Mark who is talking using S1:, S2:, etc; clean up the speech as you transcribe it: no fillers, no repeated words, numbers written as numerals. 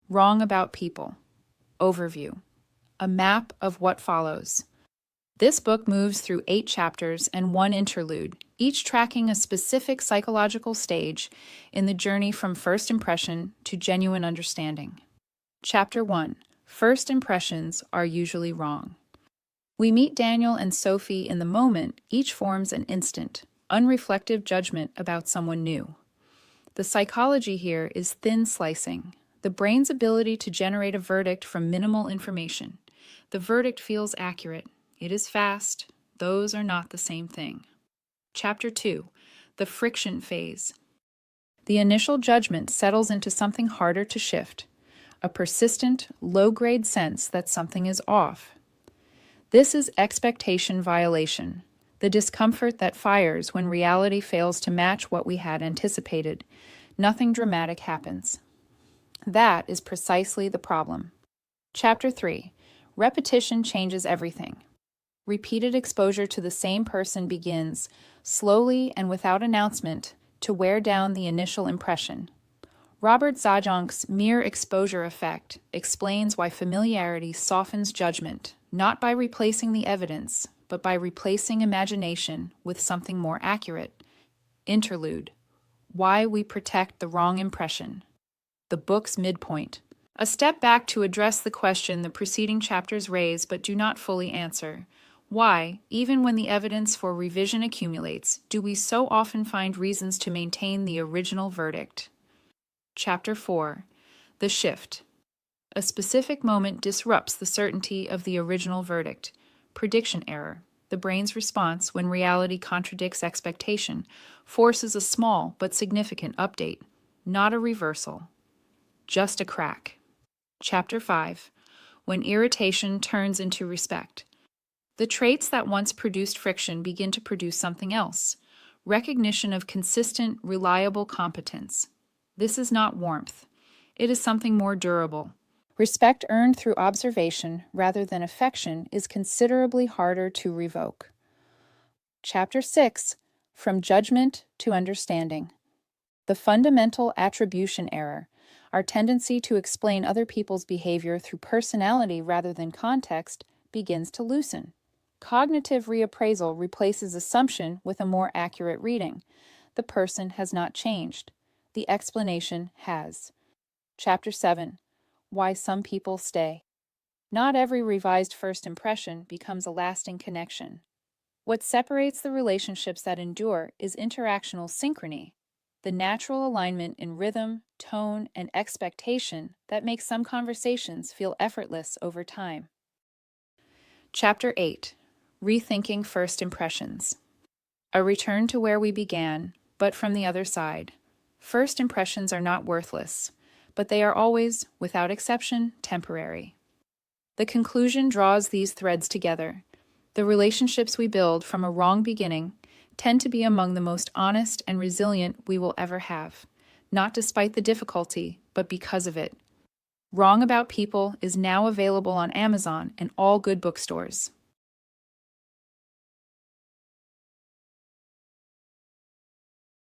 S1: Wrong about people. Overview. A map of what follows. This book moves through 8 chapters and 1 interlude, each tracking a specific psychological stage in the journey from first impression to genuine understanding. Chapter 1. First impressions are usually wrong. We meet Daniel and Sophie in the moment. Each forms an instant, unreflective judgment about someone new. The psychology here is thin slicing, the brain's ability to generate a verdict from minimal information. The verdict feels accurate. It is fast. Those are not the same thing. Chapter 2. The friction phase. The initial judgment settles into something harder to shift, a persistent, low-grade sense that something is off. This is expectation violation, the discomfort that fires when reality fails to match what we had anticipated. Nothing dramatic happens. That is precisely the problem. Chapter 3. Repetition changes everything. Repeated exposure to the same person begins, slowly and without announcement, to wear down the initial impression. Robert Zajonk's mere exposure effect explains why familiarity softens judgment, not by replacing the evidence, but by replacing imagination with something more accurate. Interlude. Why we protect the wrong impression. The book's midpoint. A step back to address the question the preceding chapters raise but do not fully answer. Why, even when the evidence for revision accumulates, do we so often find reasons to maintain the original verdict? Chapter 4. The shift. A specific moment disrupts the certainty of the original verdict. Prediction error. The brain's response when reality contradicts expectation forces a small but significant update, not a reversal. Just a crack. Chapter 5. When irritation turns into respect. The traits that once produced friction begin to produce something else. Recognition of consistent, reliable competence. This is not warmth. It is something more durable. Respect earned through observation rather than affection is considerably harder to revoke. Chapter 6. From Judgment to Understanding. The fundamental attribution error, our tendency to explain other people's behavior through personality rather than context, begins to loosen. Cognitive reappraisal replaces assumption with a more accurate reading. The person has not changed. The explanation has. Chapter 7. Why some people stay. Not every revised first impression becomes a lasting connection. What separates the relationships that endure is interactional synchrony, the natural alignment in rhythm, tone, and expectation that makes some conversations feel effortless over time. Chapter 8. Rethinking First Impressions. A return to where we began, but from the other side. First impressions are not worthless, but they are always, without exception, temporary. The conclusion draws these threads together. The relationships we build from a wrong beginning tend to be among the most honest and resilient we will ever have, not despite the difficulty, but because of it. Wrong About People is now available on Amazon and all good bookstores.